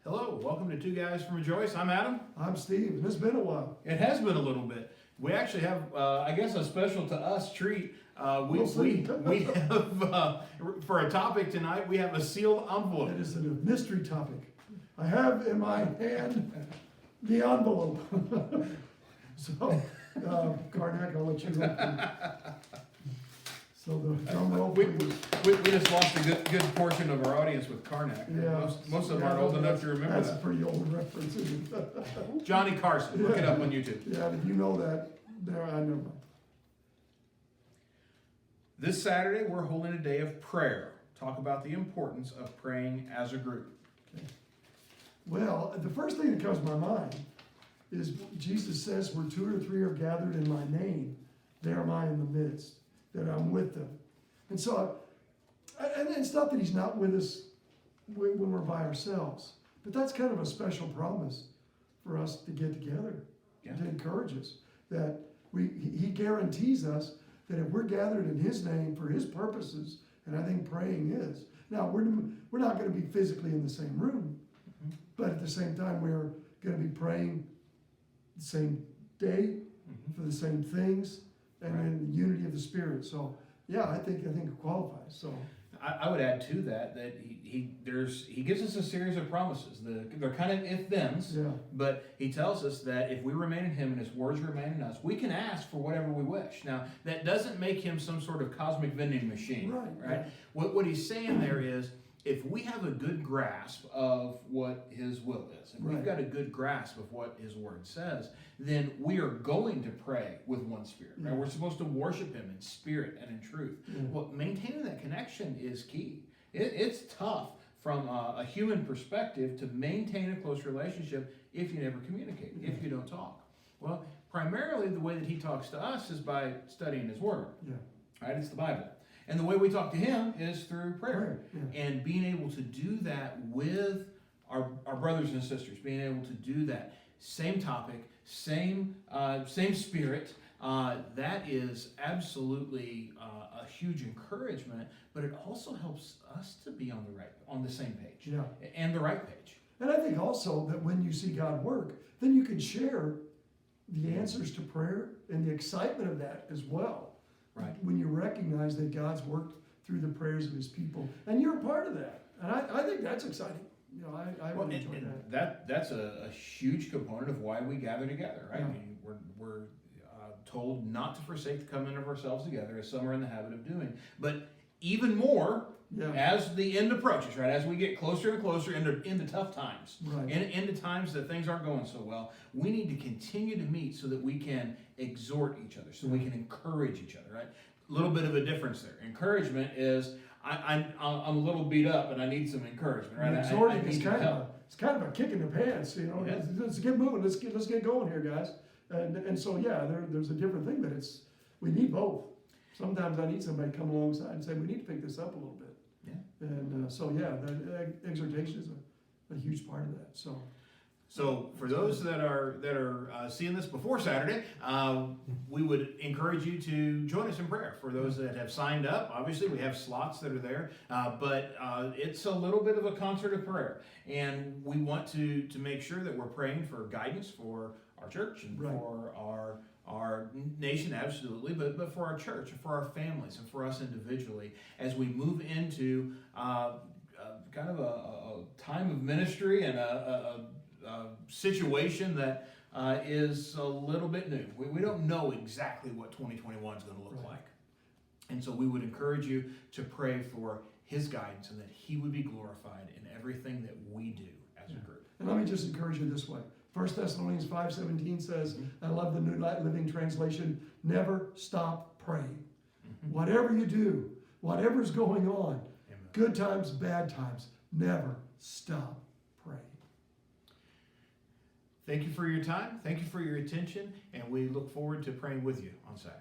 Hello, welcome to Two Guys from Rejoice. I'm Adam. I'm Steve, and it's been a while. It has been a little bit. We actually have, I guess, a special to us treat. We have, for a topic tonight, we have a sealed envelope. It is a mystery topic. I have in my hand the envelope. So, Karnak, I'll let you go. So the drum roll, We please. just lost a good portion of our audience with Karnak. Yeah. Most of them aren't old enough to remember That's a that. pretty old reference, isn't it? Johnny Carson, look it up on YouTube. Yeah, if you know that, there, I know. This Saturday, we're holding a day of prayer. Talk about the importance of praying as a group. Well, the first thing that comes to my mind is Jesus says, where two or three are gathered in my name, there am I in the midst, that I'm with them. And so, and it's not that he's not with us when we're by ourselves, but that's kind of a special promise for us to get together, to encourage us, that he guarantees us that if we're gathered in his name for his purposes, and I think praying is. Now, we're not going to be physically in the same room, but at the same time, we're going to be praying the same day for the same things, and in the unity of the Spirit. So, yeah, I think it qualifies. So, I would add to that he gives us a series of promises. They're kind of if-thens, yeah, but he tells us that if we remain in him and his words remain in us, we can ask for whatever we wish. Now, that doesn't make him some sort of cosmic vending machine, right? Yeah. What he's saying there is, if we have a good grasp of what his will is, and we've got a good grasp of what his word says, then we are going to pray with one spirit, right? Yeah. We're supposed to worship him in spirit and in truth. Yeah. Well, maintaining that connection is key. It's tough from a human perspective to maintain a close relationship if you never communicate, if you don't talk. Well, primarily the way that he talks to us is by studying his word, right? It's the Bible. And the way we talk to him is through prayer. And being able to do that with our brothers and sisters, being able to do that, same topic, same spirit, that is absolutely a huge encouragement, but it also helps us to be on the same page, and the right page. And I think also that when you see God work, then you can share the answers to prayer and the excitement of that as well. Right. When you recognize that God's worked through the prayers of his people, and you're a part of that. And I think that's exciting. You know, I really enjoy that. That's a huge component of why we gather together, right? Yeah. I mean, we're told not to forsake the coming of ourselves together, as some are in the habit of doing. But even more, as the end approaches, right? As we get closer and closer into tough times, into times that things aren't going so well, we need to continue to meet so that we can exhort each other, so we can encourage each other, right? A little bit of a difference there. Encouragement is, I'm a little beat up and I need some encouragement, right? Exhorting is kind of a kick in the pants, you know. Yeah. Let's get moving. Let's get going here, guys. And so there's a different thing, but we need both. Sometimes I need somebody to come alongside and say, we need to pick this up a little bit. And that exhortation is a huge part of that. So for those that are seeing this before Saturday, we would encourage you to join us in prayer. For those that have signed up, obviously we have slots that are there, but it's a little bit of a concert of prayer, and we want to make sure that we're praying for guidance for our church and for our nation, absolutely, but for our church and for our families and for us individually as we move into kind of a time of ministry and a situation that is a little bit new. We don't know exactly what 2021 is going to look like. And so we would encourage you to pray for his guidance and that he would be glorified in everything that we do as a group. And let me just encourage you this way. 1 Thessalonians 5:17 says, I love the New Living Translation, never stop praying. Whatever you do, whatever's going on, good times, bad times, never stop praying. Thank you for your time. Thank you for your attention. And we look forward to praying with you on Saturday.